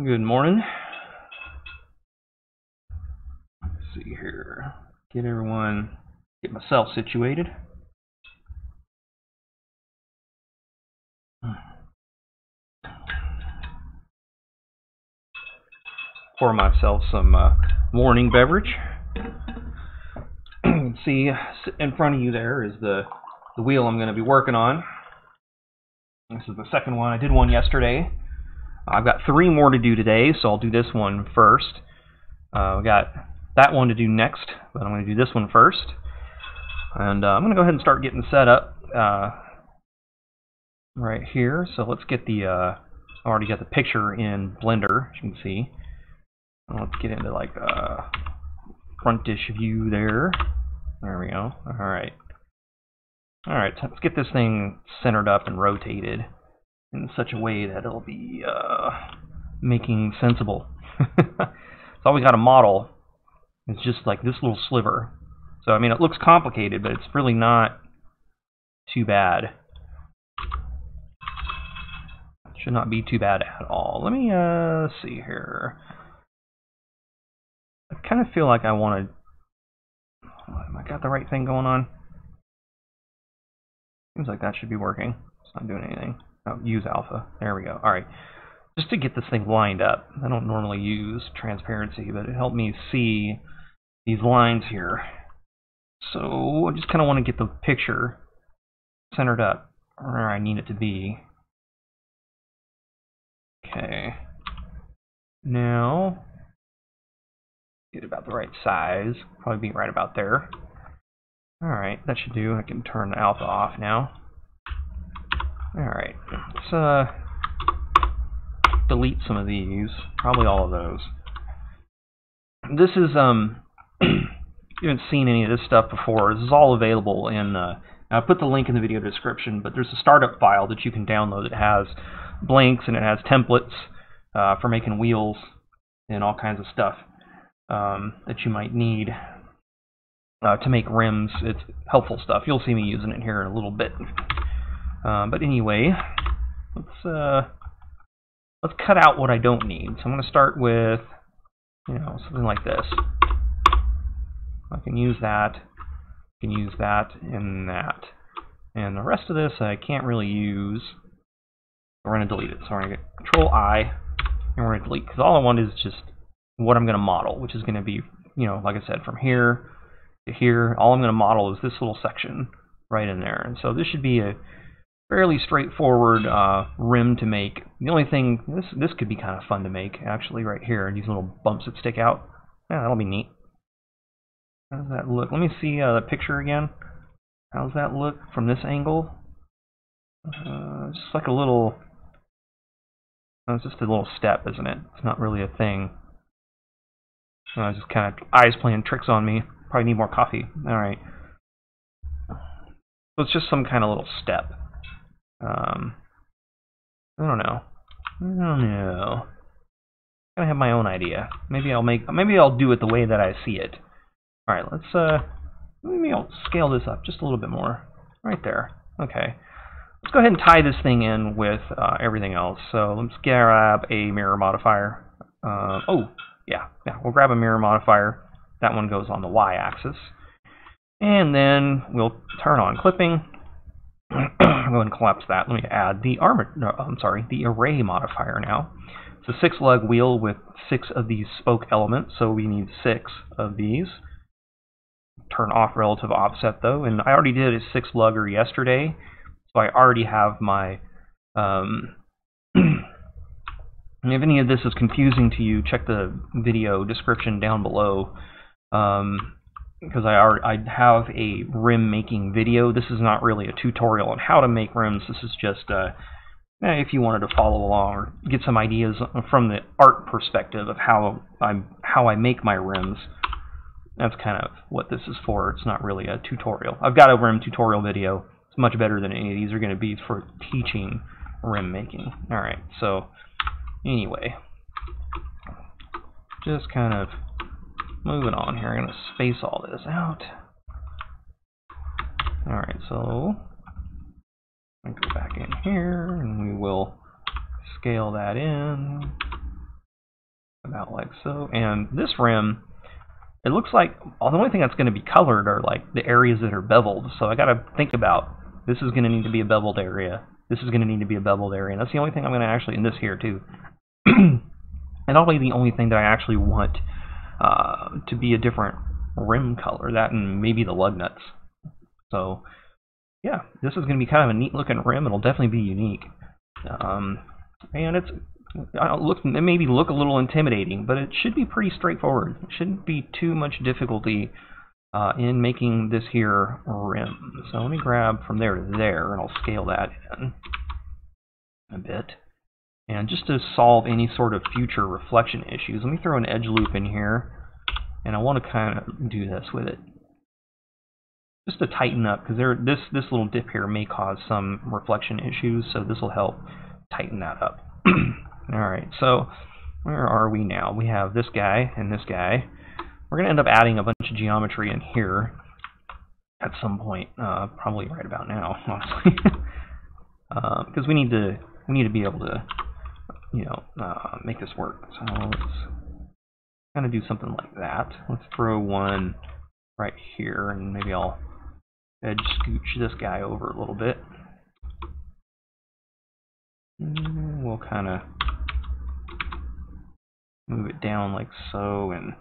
Good morning. Let's see here. Get myself situated. Pour myself some morning beverage. You can see in front of you there is the wheel I'm going to be working on. This is the second one. I did one yesterday. I've got 3 more to do today, so I'll do this one first. We got that one to do next, but I'm going to do this one first. And I'm going to go ahead and start getting set up right here. So let's get the, I already got the picture in Blender, as you can see. Let's get into like a frontish view there. There we go. Alright. Alright, let's get this thing centered up and rotated in such a way that it'll be making sensible. So all we got a model. It's just like this little sliver. So I mean, it looks complicated, but it's really not too bad. It should not be too bad at all. Let me see here. I kind of feel like I want to. Have I got the right thing going on? Seems like that should be working. It's not doing anything. Oh, use alpha. There we go. Alright. Just to get this thing lined up. I don't normally use transparency, but it helped me see these lines here. So I just kind of want to get the picture centered up where I need it to be. Okay. Now, get about the right size. Probably be right about there. Alright, that should do. I can turn the alpha off now. Alright, let's delete some of these. Probably all of those. This is, you haven't seen any of this stuff before. This is all available in, I put the link in the video description, but there's a startup file that you can download. It has blanks and it has templates for making wheels and all kinds of stuff that you might need to make rims. It's helpful stuff. You'll see me using it here in a little bit. But anyway, let's cut out what I don't need. So I'm going to start with, something like this. I can use that. I can use that and that. And the rest of this I can't really use. We're going to delete it. So we're going to get Control-I, and we're going to delete. Because all I want is just what I'm going to model, which is going to be, like I said, from here to here. All I'm going to model is this little section right in there. And so this should be a fairly straightforward rim to make. The only thing, this could be kind of fun to make, actually, right here. These little bumps that stick out. Yeah, that'll be neat. How does that look? Let me see the picture again. How does that look from this angle? Just like a little... it's just a little step, isn't it? It's not really a thing. Just kind of eyes playing tricks on me. Probably need more coffee. Alright. So it's just some kind of little step. I don't know. I have my own idea. Maybe I'll do it the way that I see it. All right, maybe I'll scale this up just a little bit more. Right there. Okay. Let's go ahead and tie this thing in with everything else. So let's grab a mirror modifier. We'll grab a mirror modifier. That one goes on the y-axis. And then we'll turn on clipping. Go ahead and collapse that. Let me add the the array modifier now. It's a 6-lug wheel with 6 of these spoke elements, so we need 6 of these. Turn off relative offset though, and I already did a 6-lugger yesterday, so I already have my. If any of this is confusing to you, check the video description down below. Because I have a rim making video. This is not really a tutorial on how to make rims. This is just if you wanted to follow along or get some ideas from the art perspective of how I make my rims. That's kind of what this is for. It's not really a tutorial. I've got a rim tutorial video. It's much better than any of these are going to be for teaching rim making. All right. So anyway, just kind of moving on here. I'm going to space all this out. Alright, so I'll go back in here and we will scale that in. about like so. And this rim, it looks like the only thing that's going to be colored are like the areas that are beveled. So I got to think about, this is going to need to be a beveled area. This is going to need to be a beveled area. And that's the only thing I'm going to actually, in this here too. And probably the only thing that I actually want to be a different rim color, that and maybe the lug nuts. So yeah, this is going to be kind of a neat looking rim. It'll definitely be unique. And it maybe look a little intimidating, but it should be pretty straightforward. It shouldn't be too much difficulty in making this here rim. So let me grab from there to there, and I'll scale that in a bit. And just to solve any sort of future reflection issues, let me throw an edge loop in here, and I want to kind of do this with it, just to tighten up, because this little dip here may cause some reflection issues, so this will help tighten that up. Alright, so where are we now? We have this guy and this guy. We're going to end up adding a bunch of geometry in here at some point, probably right about now, honestly. Because we need to be able to, you know, make this work. So let's kind of do something like that. Let's throw one right here, and maybe I'll edge scooch this guy over a little bit. And we'll kind of move it down like so, and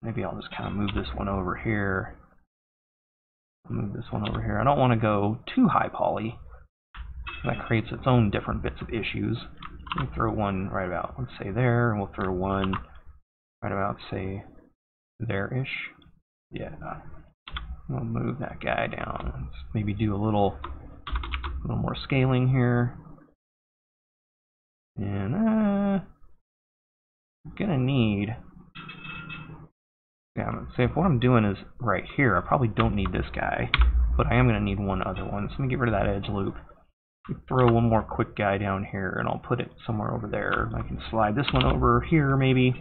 maybe I'll just kind of move this one over here. Move this one over here. I don't want to go too high poly. That creates its own different bits of issues. Let me throw one right about, let's say there, and we'll throw one right about, say, there-ish. Yeah. We'll move that guy down. Let's maybe do a little more scaling here. And I'm gonna need, say if what I'm doing is right here, I probably don't need this guy, but I am gonna need one other one. So let me get rid of that edge loop. Throw one more quick guy down here, and I'll put it somewhere over there. I can slide this one over here, maybe.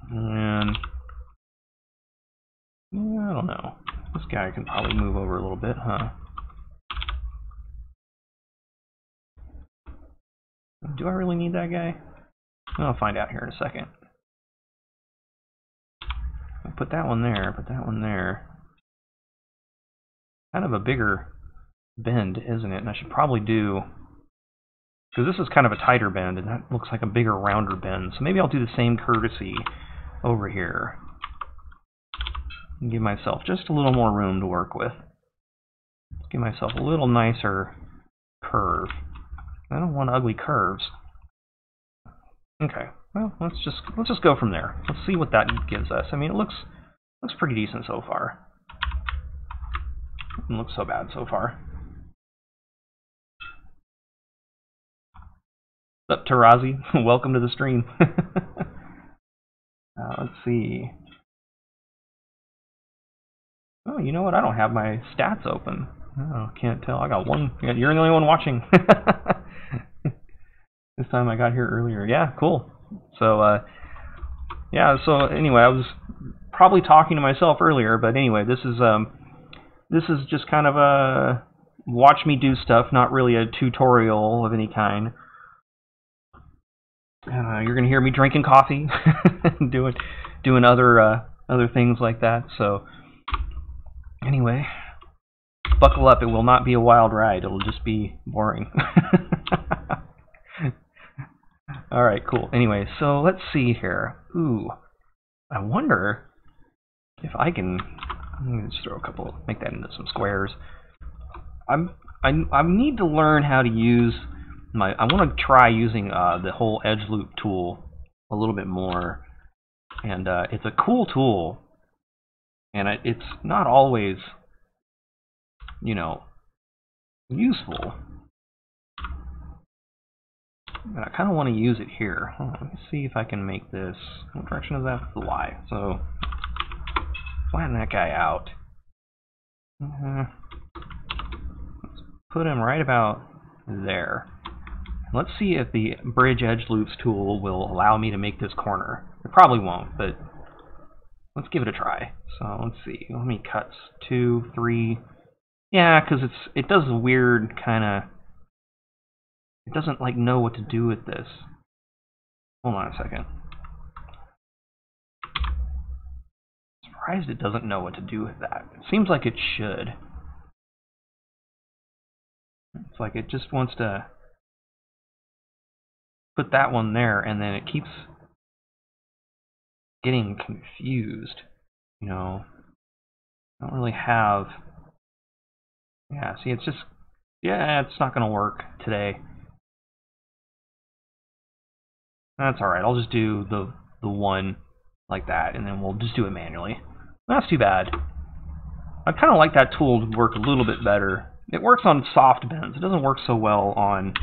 And yeah, I don't know. This guy can probably move over a little bit, huh? Do I really need that guy? I'll find out here in a second. I'll put that one there, put that one there. Kind of a bigger bend, isn't it? And I should probably do, because this is kind of a tighter bend, and that looks like a bigger, rounder bend. So maybe I'll do the same courtesy over here. And give myself just a little more room to work with. Give myself a little nicer curve. I don't want ugly curves. Okay, well, let's just go from there. Let's see what that gives us. I mean, it looks pretty decent so far. It doesn't look so bad so far. What's up, Tarazi? Welcome to the stream. Let's see. Oh, you know what? I don't have my stats open. Oh, can't tell. I got one. You're the only one watching. This time I got here earlier. Yeah, cool. So, yeah. So anyway, I was probably talking to myself earlier, but anyway, this is just kind of a watch me do stuff, not really a tutorial of any kind. You're gonna hear me drinking coffee, doing other things like that. So anyway, buckle up. It will not be a wild ride. It'll just be boring. All right, cool. Anyway, so let's see here. Ooh, I wonder if I can. Let me just throw a couple. Make that into some squares. I need to learn how to use my. I want to try using the whole edge loop tool a little bit more, and it's a cool tool, and it's not always, you know, useful. But I kind of want to use it here. Let me see if I can make this. What direction is that? The Y. So flatten that guy out. Let's put him right about there. Let's see if the Bridge Edge Loops tool will allow me to make this corner. It probably won't, but let's give it a try. So let's see. Let me cut 2, 3. Yeah, because it does a weird kind of. It doesn't like know what to do with this. Hold on a second. Surprised it doesn't know what to do with that. It seems like it should. It's like it just wants to put that one there, and then it keeps getting confused. You know, I don't really have. Yeah, see, it's just. Yeah, it's not going to work today. That's alright, I'll just do the one like that, and then we'll just do it manually. That's too bad. I kind of like that tool to work a little bit better. It works on soft bends. It doesn't work so well on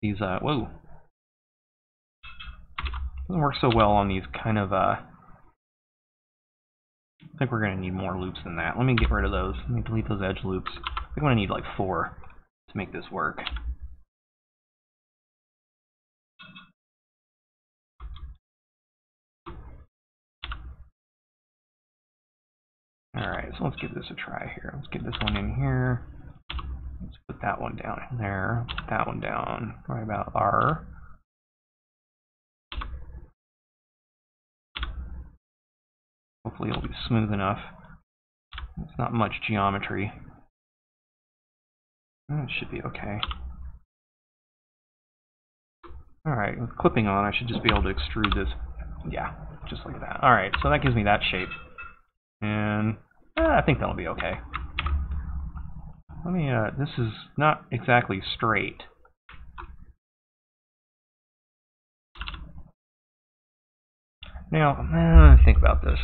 these, whoa. It doesn't work so well on these kind of, I think we're going to need more loops than that. Let me get rid of those. Let me delete those edge loops. I think I'm going to need like 4 to make this work. Alright, so let's give this a try here. Let's get this one in here. Let's put that one down in there. Put that one down right about R. Hopefully it'll be smooth enough. It's not much geometry. It should be okay. Alright, with clipping on, I should just be able to extrude this. Yeah, just like that. Alright, so that gives me that shape. And I think that'll be okay. Let me, this is not exactly straight. Now, think about this.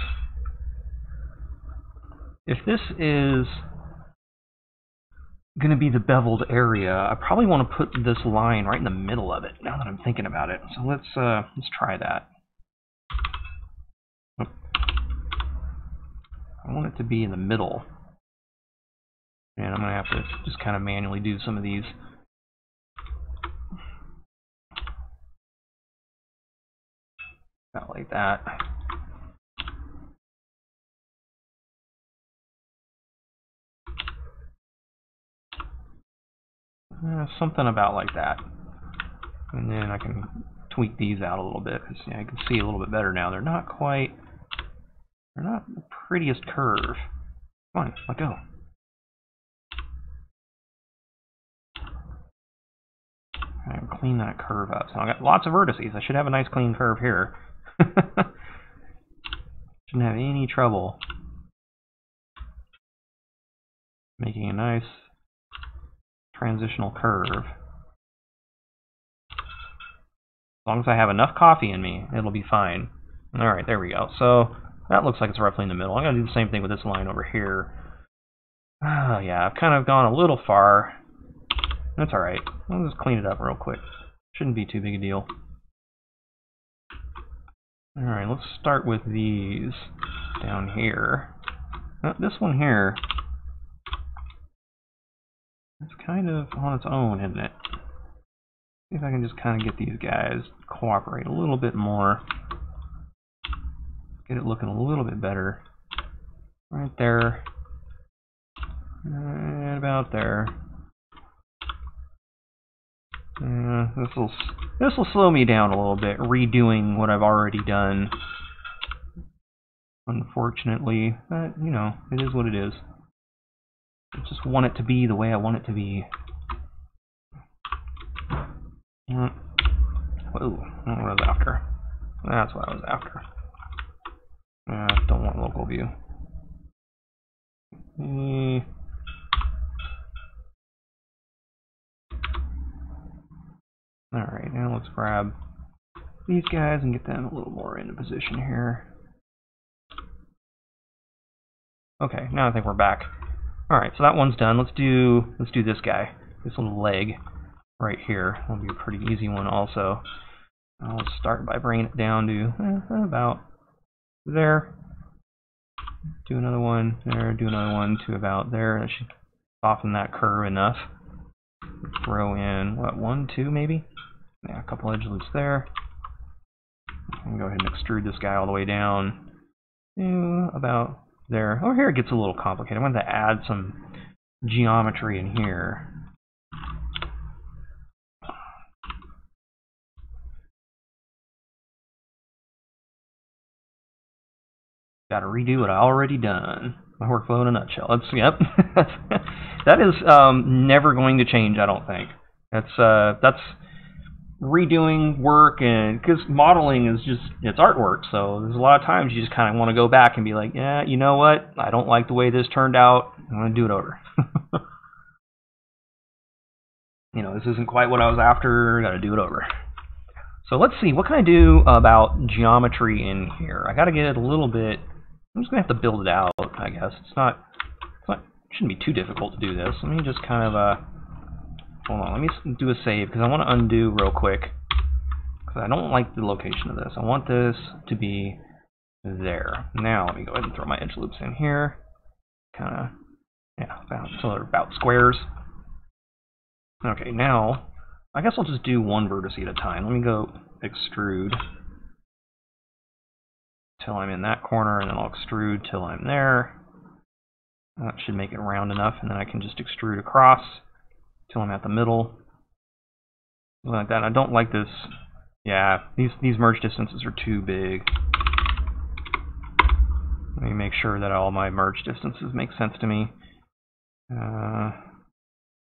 If this is going to be the beveled area, I probably want to put this line right in the middle of it, now that I'm thinking about it. So let's try that. I want it to be in the middle. And I'm going to have to just kind of manually do some of these. About like that. Something about like that. And then I can tweak these out a little bit, because I can see a little bit better now. They're not the prettiest curve. Come on, let go. Alright, clean that curve up. So I got lots of vertices. I should have a nice clean curve here. Shouldn't have any trouble making a nice transitional curve. As long as I have enough coffee in me, it'll be fine. Alright, there we go. So that looks like it's roughly in the middle. I'm going to do the same thing with this line over here. Yeah, I've kind of gone a little far. That's alright. I'll just clean it up real quick. Shouldn't be too big a deal. Alright, let's start with these down here. This one here, it's kind of on its own, isn't it? See if I can just kind of get these guys to cooperate a little bit more. Get it looking a little bit better. Right there. Right about there. This will slow me down a little bit, redoing what I've already done. Unfortunately, but you know, it is what it is. I just want it to be the way I want it to be. Whoa, that's what I was after. That's what I was after. Don't want local view. Alright, now let's grab these guys and get them a little more into position here. Okay, now I think we're back. Alright, so that one's done. Let's do this guy. This little leg right here. That'll be a pretty easy one also. I'll start by bringing it down to about there. Do another one there, do another one to about there. That should soften that curve enough. Throw in, what, 1, 2 maybe? Yeah, a couple edge loops there. I can go ahead and extrude this guy all the way down to about there. Over here it gets a little complicated. I wanted to add some geometry in here. got to redo what I already done. My workflow in a nutshell. That's, yep. That is never going to change, I don't think. That's redoing work, and because modeling is just, it's artwork, so there's a lot of times you just kind of want to go back and be like, yeah, you know what? I don't like the way this turned out. I'm going to do it over. You know, this isn't quite what I was after. Got to do it over. So let's see, what can I do about geometry in here? I got to get it a little bit. I'm just gonna have to build it out, I guess. It shouldn't be too difficult to do this. Let me just kind of hold on. Let me do a save because I want to undo real quick because I don't like the location of this. I want this to be there. Now let me go ahead and throw my edge loops in here. Kind of, yeah, so they're about squares. Okay, now I guess I'll just do one vertex at a time. Let me go extrude till I'm in that corner, and then I'll extrude till I'm there. That should make it round enough, and then I can just extrude across till I'm at the middle. Something like that. I don't like this. Yeah, these merge distances are too big. Let me make sure that all my merge distances make sense to me.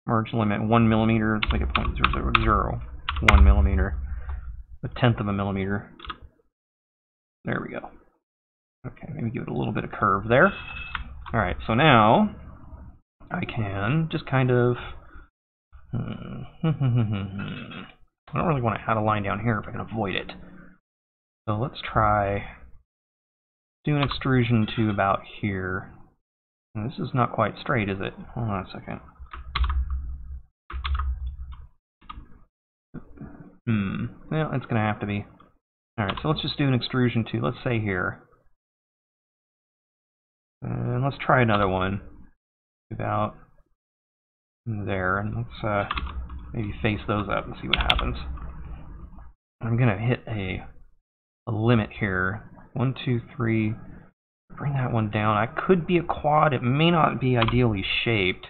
Merge limit 1 millimeter. Let's make it 0.001 millimeter. 1/10 of a millimeter. There we go. Okay, maybe give it a little bit of curve there. Alright, so now I can just kind of I don't really want to add a line down here if I can avoid it. So let's try do an extrusion to about here. And this is not quite straight, is it? Hold on a second. Well, it's going to have to be. Alright, so let's just do an extrusion to, let's say here. And let's try another one. About there. And let's maybe face those up and see what happens. I'm going to hit a limit here. 1, 2, 3. Bring that one down. I could be a quad. It may not be ideally shaped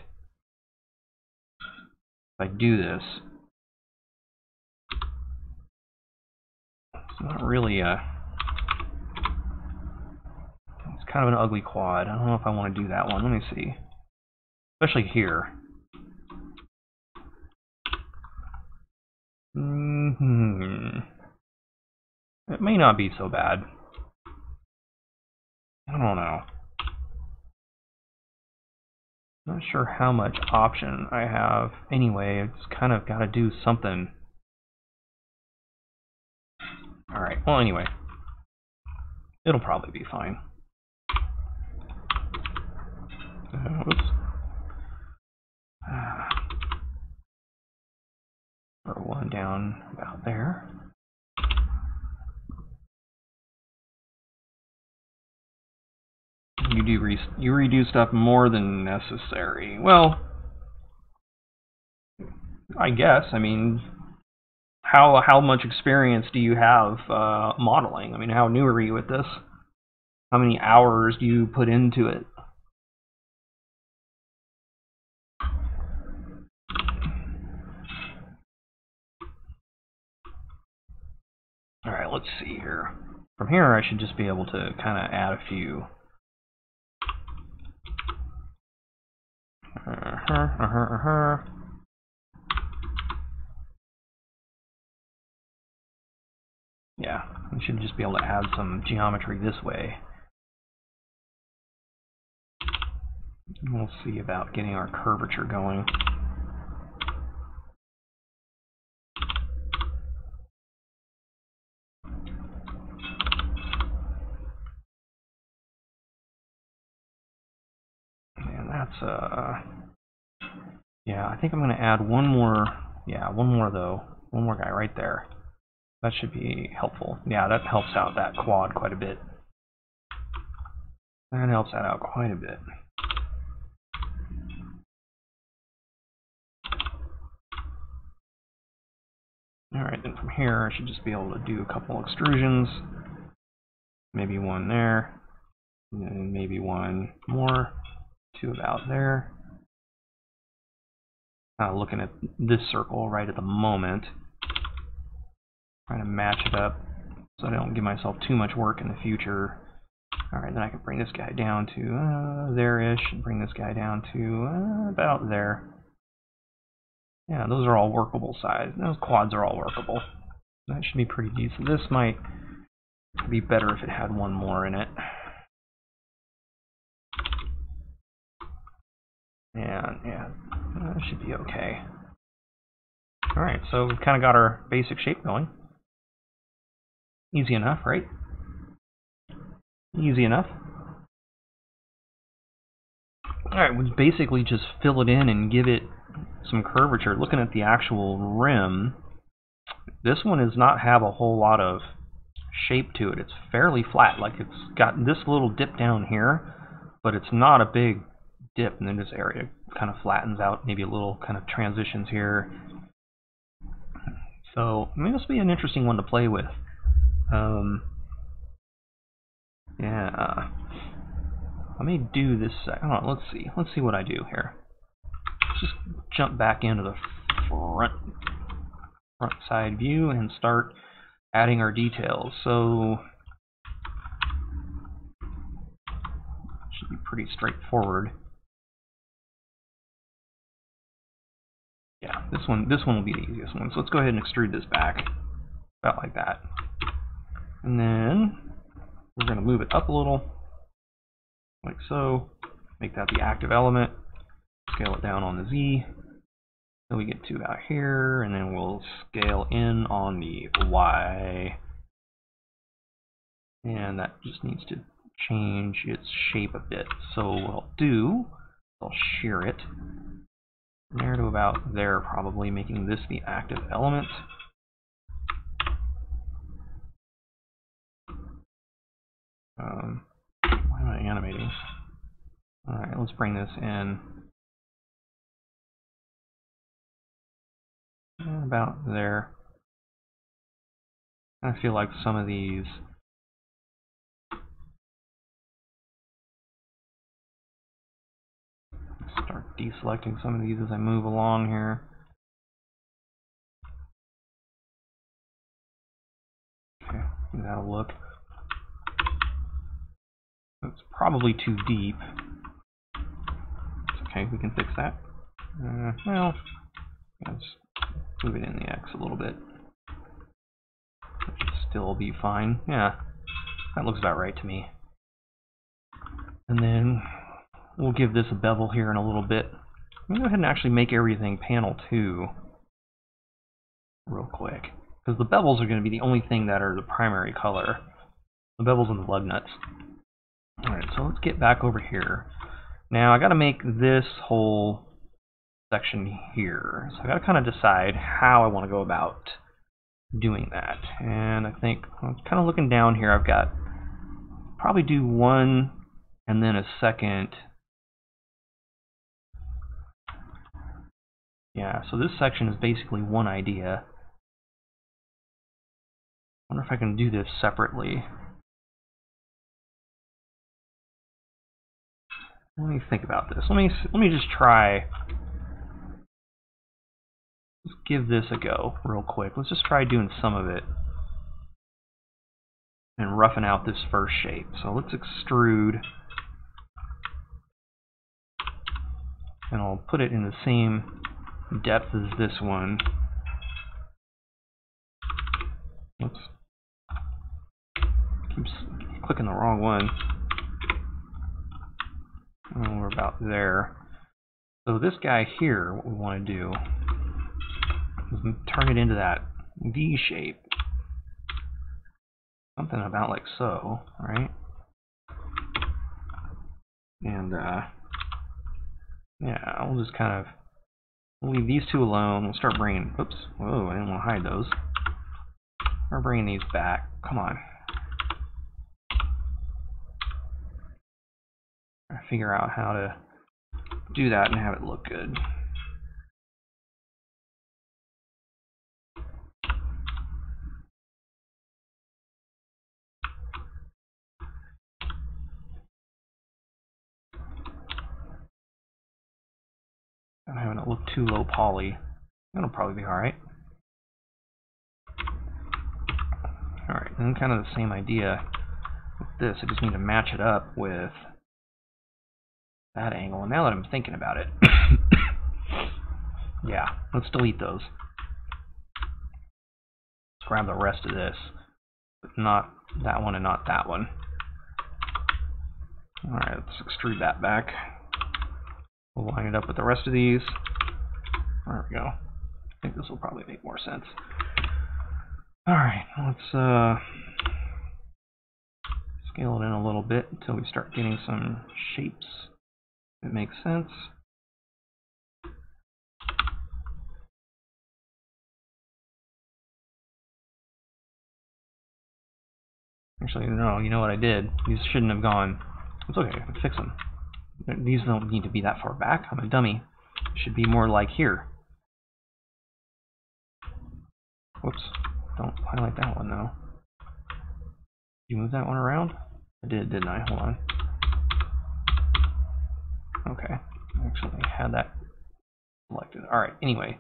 if I do this. It's not really a... It's kind of an ugly quad. I don't know if I want to do that one. Let me see. Especially here. It may not be so bad. I don't know. Not sure how much option I have. Anyway, it's kind of got to do something. Alright, well anyway. It'll probably be fine. Oops. Throw one down about there. You redo stuff more than necessary. Well, I guess. I mean, how much experience do you have modeling? I mean, how new are you at this? How many hours do you put into it? All right, let's see here. From here, I should just be able to kind of add a few. Yeah, we should just be able to add some geometry this way. We'll see about getting our curvature going. And that's yeah, I think I'm going to add one more. Yeah, one more though. One more guy right there. That should be helpful. Yeah, that helps out that quad quite a bit. That helps that out quite a bit. Alright, then from here I should just be able to do a couple extrusions. Maybe one there. And then maybe one more. Two about there. Looking at this circle right at the moment. Trying to match it up so I don't give myself too much work in the future. Alright, then I can bring this guy down to there-ish, and bring this guy down to about there. Yeah, those are all workable size. Those quads are all workable. That should be pretty decent. This might be better if it had one more in it. And yeah, that should be okay. Alright, so we've kind of got our basic shape going. Easy enough, right? Easy enough. Alright, we'll basically just fill it in and give it some curvature. Looking at the actual rim, this one does not have a whole lot of shape to it. It's fairly flat, like it's got this little dip down here, but it's not a big dip, and then this area kind of flattens out, maybe a little kind of transitions here. So I mean, this will be an interesting one to play with. Yeah, I may do this. I don't know. Let's see what I do here. Let's just jump back into the front side view and start adding our details. So should be pretty straightforward. Yeah, this one will be the easiest one. So let's go ahead and extrude this back, about like that. And then we're going to move it up a little, like so. Make that the active element. Scale it down on the Z. Then we get to about here, and then we'll scale in on the Y. And that just needs to change its shape a bit. So what I'll do, I'll shear it there to about there, probably making this the active element. Why am I animating? Alright, let's bring this in about there. I feel like some of these start deselecting some of these as I move along here. Okay, give that a look. It's probably too deep. It's okay, we can fix that. Well, let's move it in the X a little bit. It should still be fine. Yeah, that looks about right to me. And then we'll give this a bevel here in a little bit. I'm going to go ahead and actually make everything panel 2 real quick, because the bevels are going to be the only thing that are the primary color. The bevels and the lug nuts. Alright, so let's get back over here. Now I got to make this whole section here. So I got to kind of decide how I want to go about doing that. And I think I'm kind of looking down here. I've got probably do one and then a second. Yeah, so this section is basically one idea. I wonder if I can do this separately. Let me think about this. Let me just try. Let's give this a go real quick. Let's just try doing some of it and roughing out this first shape. So let's extrude, and I'll put it in the same depth as this one. Oops. Keeps clicking the wrong one. Oh, we're about there. So this guy here, what we want to do is turn it into that V shape. Something about like so, right? And yeah, we'll just kind of leave these two alone. We'll start bringing, oops, whoa, I didn't want to hide those. We're bringing these back. Come on. Figure out how to do that and have it look good. I'm having it look too low poly. That'll probably be alright. Alright, then kind of the same idea. with this. I just need to match it up with that angle. And now that I'm thinking about it, yeah, let's delete those. Let's grab the rest of this, but not that one and not that one. Alright, let's extrude that back. We'll line it up with the rest of these. There we go. I think this will probably make more sense. Alright, let's scale it in a little bit until we start getting some shapes that make sense. Actually, no, you know what I did? These shouldn't have gone. It's okay, I can fix them. These don't need to be that far back. I'm a dummy. It should be more like here. Whoops. Don't highlight that one, though. Did you move that one around? I did, didn't I? Hold on. Okay. I actually had that selected. Alright, anyway.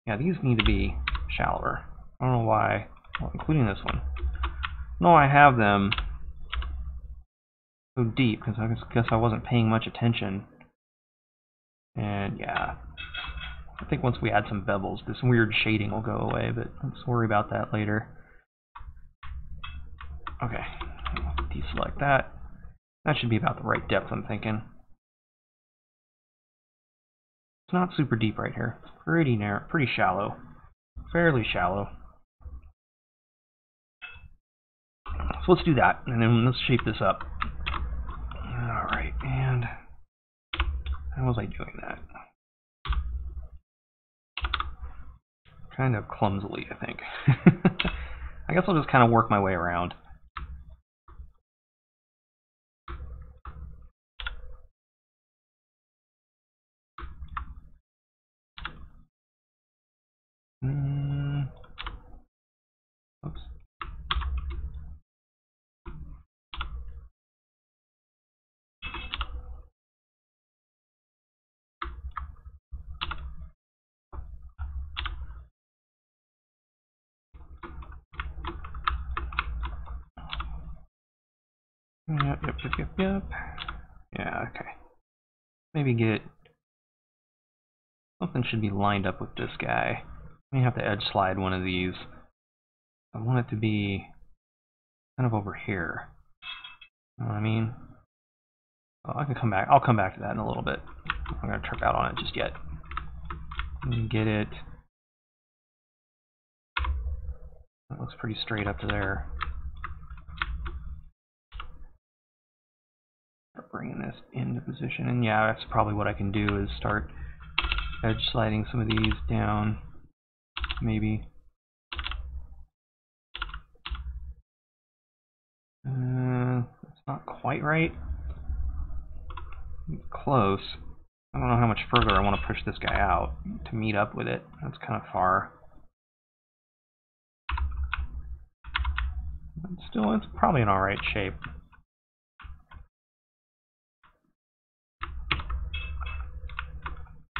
Yeah, these need to be shallower. I don't know why. Well, including this one. No, I have them so deep because I guess I wasn't paying much attention. And yeah, I think once we add some bevels, this weird shading will go away, but let's worry about that later. Okay, deselect that. That should be about the right depth, I'm thinking. It's not super deep right here. It's pretty narrow, pretty shallow. Fairly shallow. So let's do that, and then let's shape this up. Alright, and how was I doing that? Kind of clumsily, I think. I guess I'll just kind of work my way around. Oops. Yep. Yeah, okay. Maybe get... something should be lined up with this guy. I may have to edge slide one of these. I want it to be kind of over here. You know what I mean? Oh, I can come back. I'll come back to that in a little bit. I'm not going to trip out on it just yet. Get it. That looks pretty straight up to there. Start bringing this into position, and yeah, that's probably what I can do is start edge sliding some of these down, maybe. That's not quite right. It's close. I don't know how much further I want to push this guy out to meet up with it. That's kind of far. But still, it's probably an alright shape.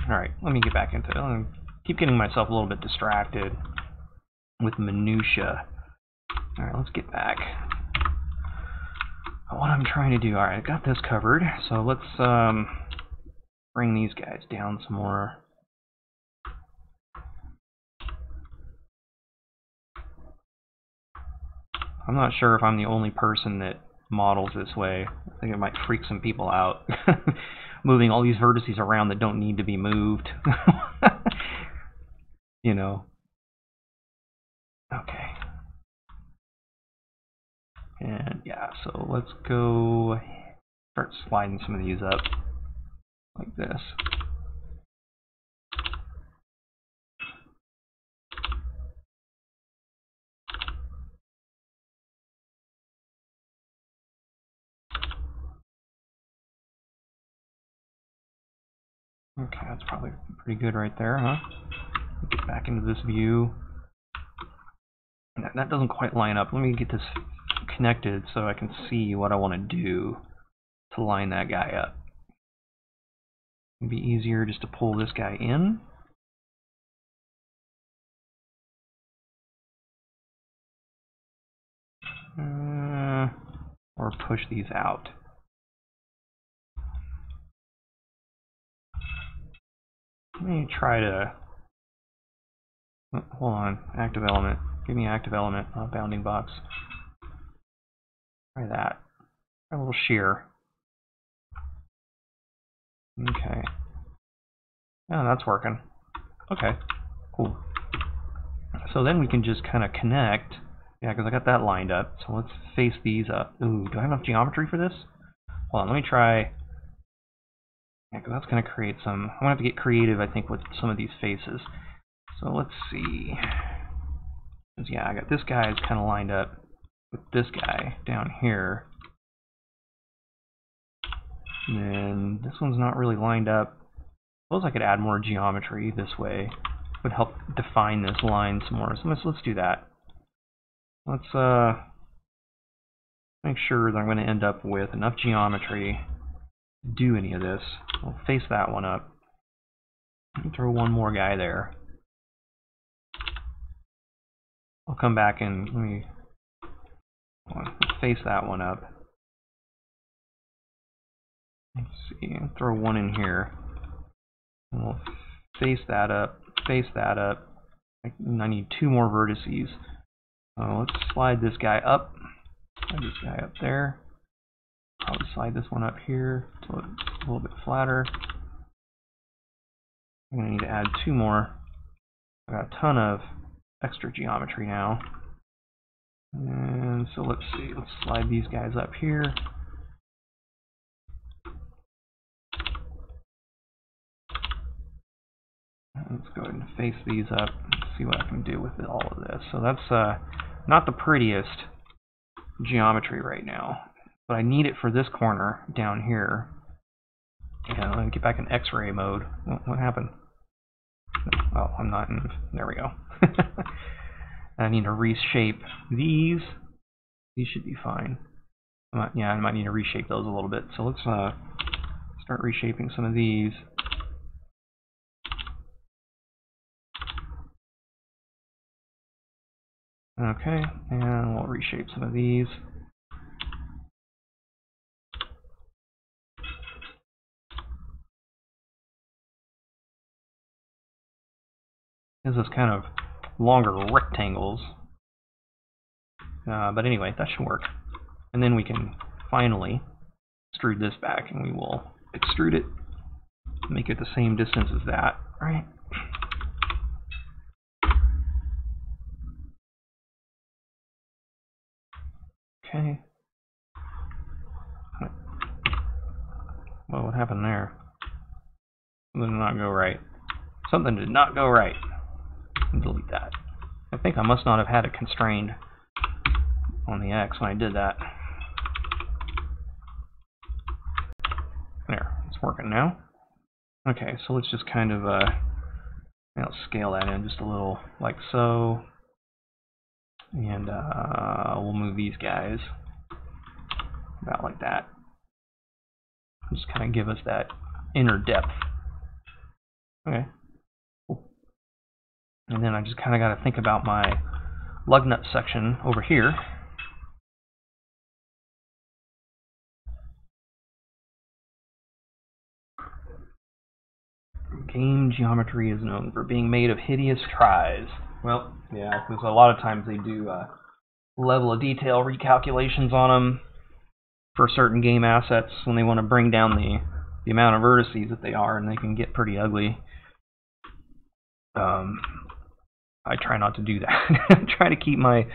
Alright, let me get back into it. I keep getting myself a little bit distracted with minutia. Alright, let's get back. What I'm trying to do, alright, I got this covered, so let's bring these guys down some more. I'm not sure if I'm the only person that models this way. I think it might freak some people out. Moving all these vertices around that don't need to be moved. You know. Okay. And yeah, so let's go start sliding some of these up like this. Okay, that's probably pretty good right there, huh? Get back into this view. That doesn't quite line up. Let me get this connected so I can see what I want to do to line that guy up. It'd be easier just to pull this guy in. or push these out. Let me try to, hold on, active element. Give me active element, bounding box. Try that. Try a little shear. Okay. Yeah, that's working. Okay, cool. So then we can just kind of connect. Yeah, because I got that lined up. So let's face these up. Ooh, do I have enough geometry for this? Hold on, let me try. Yeah, because that's going to create some. I'm going to have to get creative, I think, with some of these faces. So let's see. Yeah, I got this guy is kind of lined up with this guy down here. And then this one's not really lined up. I suppose I could add more geometry this way. It would help define this line some more. So let's do that. Let's make sure that I'm going to end up with enough geometry to do any of this. I'll face that one up. Throw one more guy there. I'll come back and let me face that one up. Let's see, throw one in here. And we'll face that up, face that up. I need two more vertices. Let's slide this guy up. Slide this guy up there. Probably slide this one up here so it's a little bit flatter. I'm going to need to add two more. I got a ton of extra geometry now. And so let's see, let's slide these guys up here. Let's go ahead and face these up and see what I can do with all of this. So that's not the prettiest geometry right now, but I need it for this corner down here. And let me get back in X-ray mode. What happened? Oh, I'm not in. There we go. I need to reshape these. These should be fine. Yeah, I might need to reshape those a little bit. So let's start reshaping some of these. Okay, and we'll reshape some of these. This is kind of longer rectangles. But anyway, that should work. And then we can finally extrude this back, and we will extrude it, make it the same distance as that, right? Okay. Well, what happened there? Something did not go right. Something did not go right. Delete that. I think I must not have had it constrained on the X when I did that. There, it's working now. Okay, so let's just kind of scale that in just a little, like so. And we'll move these guys about like that. Just kind of give us that inner depth. Okay. Cool. And then I just kind of got to think about my lug nut section over here. Game geometry is known for being made of hideous tries. Well, yeah, because a lot of times they do level of detail recalculations on them for certain game assets when they want to bring down the amount of vertices that they are, and they can get pretty ugly. I try not to do that. I try to keep my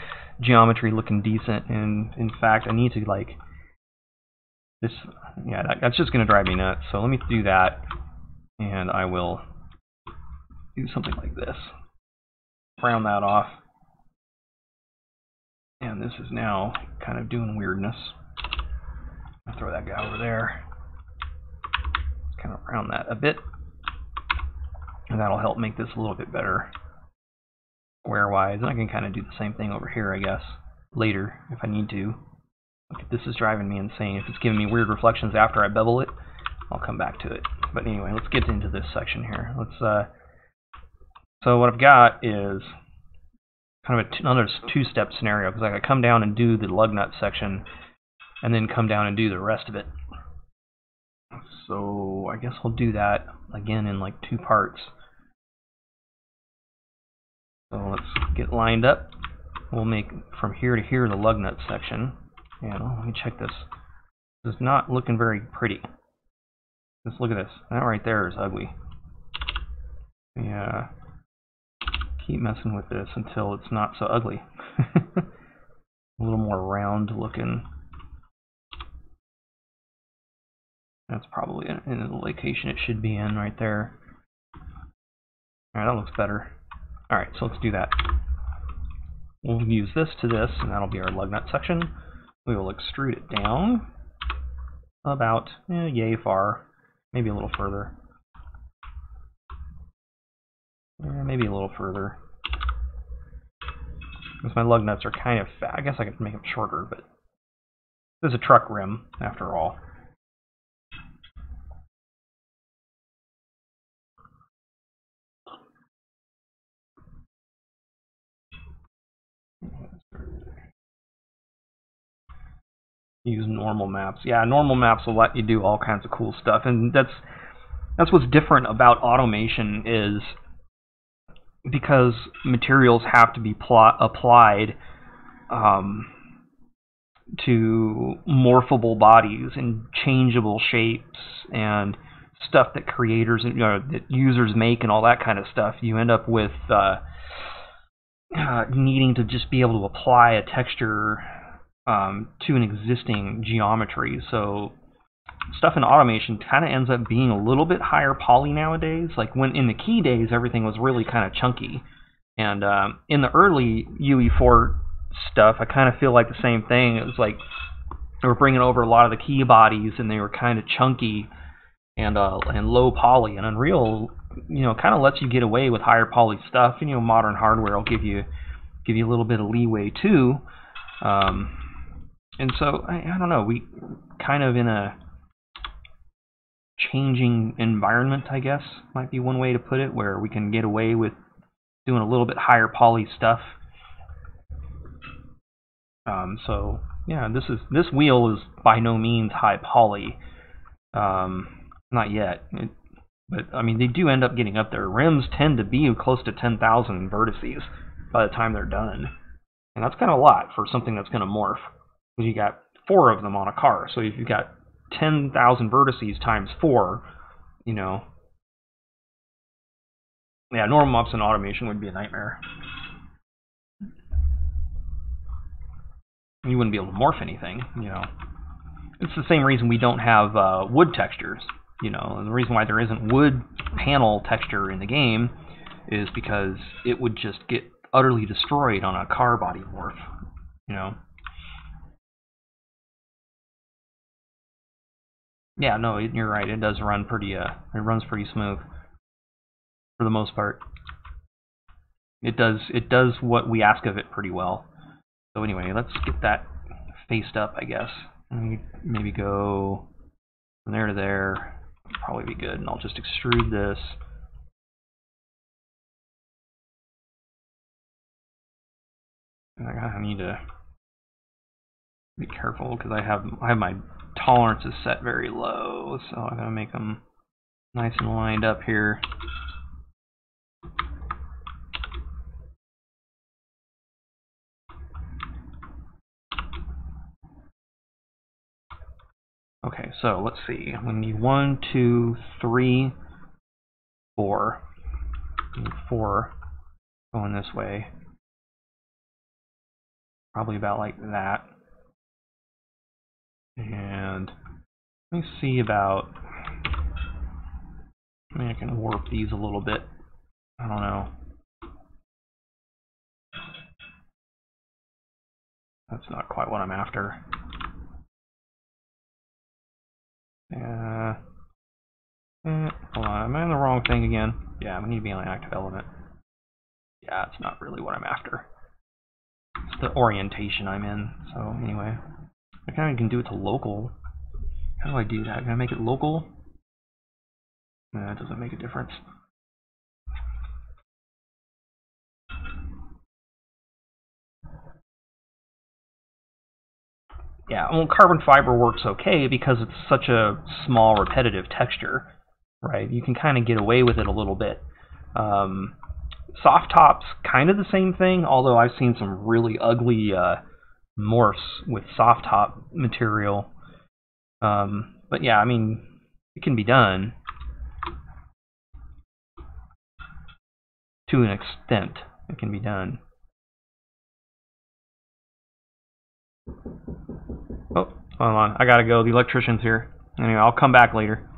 geometry looking decent, and in fact, I need to like this. Yeah, that's just going to drive me nuts. So let me do that, and I will do something like this. Round that off, and this is now kind of doing weirdness. I'll throw that guy over there. Kind of round that a bit, and that'll help make this a little bit better square-wise. And I can kind of do the same thing over here, I guess, later if I need to. Okay, this is driving me insane. If it's giving me weird reflections after I bevel it, I'll come back to it. But anyway, let's get into this section here. Let's. So what I've got is kind of another two-step scenario, because I gotta come down and do the lug nut section, and then come down and do the rest of it. So I guess we'll do that again in like 2 parts. So let's get lined up. We'll make from here to here the lug nut section. And let me check this. This is not looking very pretty. Just look at this. That right there is ugly. Yeah. Keep messing with this until it's not so ugly. A little more round looking. That's probably in the location it should be in right there. Alright, that looks better. Alright, so let's do that. We'll use this to this, and that'll be our lug nut section. We will extrude it down about yay far, maybe a little further. Maybe a little further. Because my lug nuts are kind of fat. I guess I could make them shorter, but this is a truck rim after all. Use normal maps. Yeah, normal maps will let you do all kinds of cool stuff, and that's what's different about automation is because materials have to be applied to morphable bodies and changeable shapes and stuff that creators and that users make and all that kind of stuff. You end up with needing to just be able to apply a texture to an existing geometry. So stuff in automation kind of ends up being a little bit higher poly nowadays. Like when in the key days, everything was really kind of chunky. And in the early UE4 stuff, I kind of feel like the same thing. It was like they were bringing over a lot of the key bodies, and they were kind of chunky and low poly. And Unreal, kind of lets you get away with higher poly stuff. And, modern hardware will give you a little bit of leeway too. And so, I don't know, we kind of in a changing environment, I guess, might be one way to put it, where we can get away with doing a little bit higher poly stuff. So, yeah, this wheel is by no means high poly. Not yet. But, I mean, they do end up getting up there. Rims tend to be close to 10,000 vertices by the time they're done. And that's kind of a lot for something that's going to morph. Because you got 4 of them on a car. So if you've got 10,000 vertices times 4, yeah, normal maps and automation would be a nightmare. You wouldn't be able to morph anything, It's the same reason we don't have wood textures, And the reason why there isn't wood panel texture in the game is because it would just get utterly destroyed on a car body morph, Yeah, no, you're right. It does run pretty. It runs pretty smooth for the most part. It does what we ask of it pretty well. So anyway, let's get that faced up, I guess. And maybe go from there to there. Probably be good. And I'll just extrude this. And I need to be careful because I have my tolerances set very low, so I'm gonna make them nice and lined up here. Okay, so let's see. I'm gonna need 1, 2, 3, 4. Need 4 going this way. Probably about like that. And let me see about. Maybe I can warp these a little bit. I don't know. That's not quite what I'm after. Hold on, am I on the wrong thing again? Yeah, I need to be on an active element. Yeah, it's not really what I'm after. It's the orientation I'm in. So anyway, I kind of can do it to local. How do I do that? Can I make it local? No, that doesn't make a difference. yeah, well, carbon fiber works okay because it's such a small, repetitive texture, right? You can kind of get away with it a little bit. Soft top's kind of the same thing, although I've seen some really ugly morphs with soft top material. But yeah, I mean, it can be done to an extent. It can be done. Oh, hold on. I gotta go. The electrician's here. Anyway, I'll come back later.